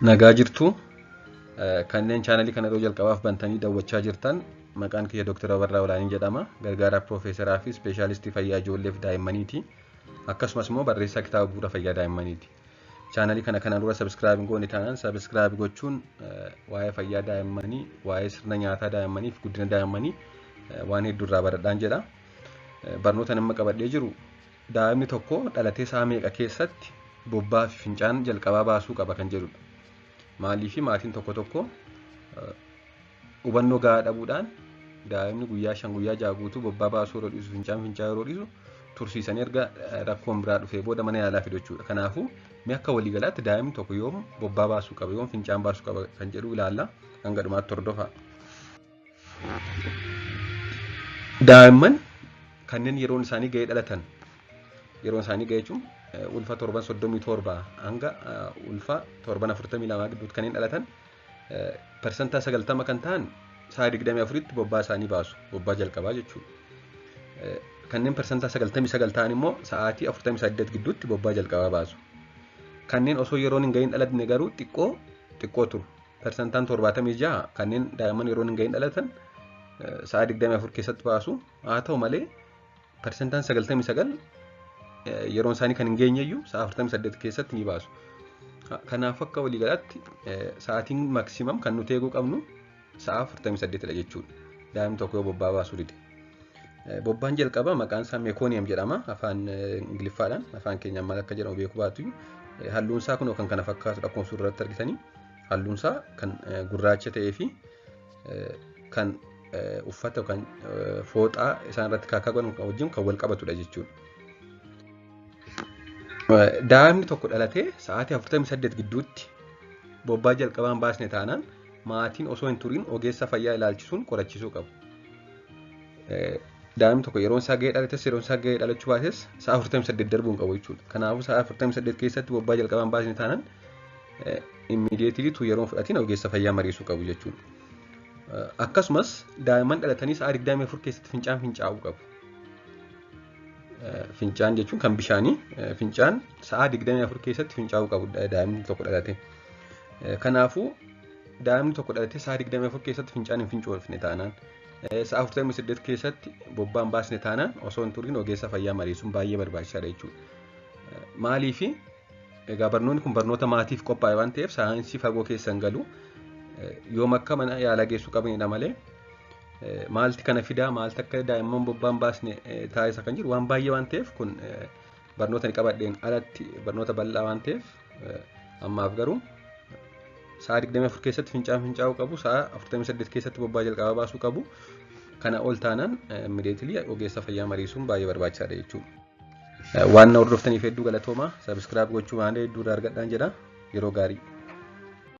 Nagaa jirtu kanneen chaanalii kana yeroo jalqabaaf bantanii daawwachaa jirtan maqaan kiyya Dr. Abarraa Olaanii jedhama. Gargaaraa Piroofeesaraa fi Ispeeshaalistii Fayyaa Ijoollee fi Daa'immaniiti. Akkasumas immoo barreessaa kitaaba bu'uura fayyaa daa'immaniiti. Chaanalii kana dura sabiskiraayib goone taanaan sabiskiraayib gochuun waa'ee fayyaa daa'immanii, waa'ee sirna nyaataa daa'immanii fi guddina daa'immanii waan hedduu irraa baradhaan jedha. Barnoota nama qabadhee jiru daa'imni tokko dhalatee isaa meeqa keessatti bobbaa fi fincaan jalqabaa baasuu qaba kan jedhudha. Maaliif maatiin tokko hubannoo gahaa dhabuudhaan daa'imni guyyaa 5 guyyaa 6 guutuu bobbaa baasuu yeroo dhiisu fincaan yeroo dhiisu tursiisanii erga rakkoon biraa dhufee booda mana yaalaa fidu jechuudha. Kanaafuu mee akka waliigalaatti daa'imni tokko yoom bobbaa baasuu qaba yoom fincaan baasuu qaba kan jedhu ilaalla. Hanga dhumaatti hordofaa. Daa'imman kanneen yeroon isaanii ga'ee dhalatan yeroon isaanii ga'ee jechuun ulfa 37 hanga ulfa 42 gidduutti kanneen dhalatan persentaa 90 kan ta'an sa'a 24tti bobbaa isaanii baasu. Bobbaa jalqabaa jechuudha. Kanneen persentaa 99 ta'an immoo sa'aatii 48 gidduutti bobbaa jalqabaa baasu. Kanneen osoo yeroon hin ga'iin dhalatne garuu xiqqoo turu. Persentaan 76 kanneen daa'imman yeroon hin ga'iin dhalatan sa'a 24 keessatti baasu. Haa ta'u malee persentaan 99 yeroon isaanii kan hin geenyeyyuu sa'a 48 keessatti ni baasu. Kanaaf akka waliigalaatti sa'aatiin maksimam kan nuti eeguu qabnu sa'a 48 dha jechuudha. Daa'imni tokko yoo bobbaa baasuu dide. Bobbaan jalqaba maqaan isaa meekooniyam jedhama afaan Ingiliffaadhaan. Afaan keenyaan maal akka jedhamu beekuu baatu. Halluun isaa kun kan kana fakkaatu akkuma suurarratti argitanii halluun isaa kan gurraacha ta'ee fi kan uffata yookaan fooxaa isaan irratti kaakaa godhan wajjin kan wal qabatudha jechuudha. Daa'imni tokko dhalatee sa'aatii 48 gidduutti bobbaa jalqabaan baasne taanaan maatiin osoo hin turin ogeessa fayyaa ilaalchisuun qorachisuu qabu. Daa'imni tokko yeroon isaa ga'ee dhalates yeroon isaa ga'ee dhalachuu baates sa'a 48 darbuu hin qabu jechuudha. Kanaafuu sa'a 48 keessatti bobbaa jalqabaan baasne taanaan immediately yeroon fudhatiin ogeessa fayyaa mariisuu qabu jechuudha. Akkasumas daa'imman dhalatanii sa'a 24 keessatti fincaan fincaa'uu qabu. Fincaan jechuun kan bishaanii fincaan sa'a 24 keessatti fincaa'uu qabu daa'imni tokko dhalate. Kanaafuu daa'imni tokko dhalatee sa'a 24 keessatti fincaan hin fincoofne taanaan sa'a 48 keessatti bobbaan baasne taanaan osoo hin turin ogeessa fayyaa mariisuun baay'ee barbaachisaadha jechuudha. Maaliif egaa barnoonni kun barnoota maatiif qophaa'e waan ta'eef saayinsii fagoo keessa hin galu. Yoom akka mana yaalaa geessuu qabanidha malee maalti kana fidaa maalti akka daa'imman bobbaan baasne taasisa kan jiru waan baay'ee waan ta'eef kun barnoota ni qabadheen alatti barnoota bal'aa waan ta'eef ammaaf garuu sa'a 24 keessatti fincaa'uu qabu sa'a 48 keessatti bobbaa jalqabaa baasuu qabu. Kana ol taanaan immediately ogeessa fayyaa mariisuun baay'ee barbaachisaadha jechuudha. Waan na hordoftaniif hedduu galatoomaa. Sabiskiraayib gochuu malee hedduu argadhaan jedha. Yeroo gaarii.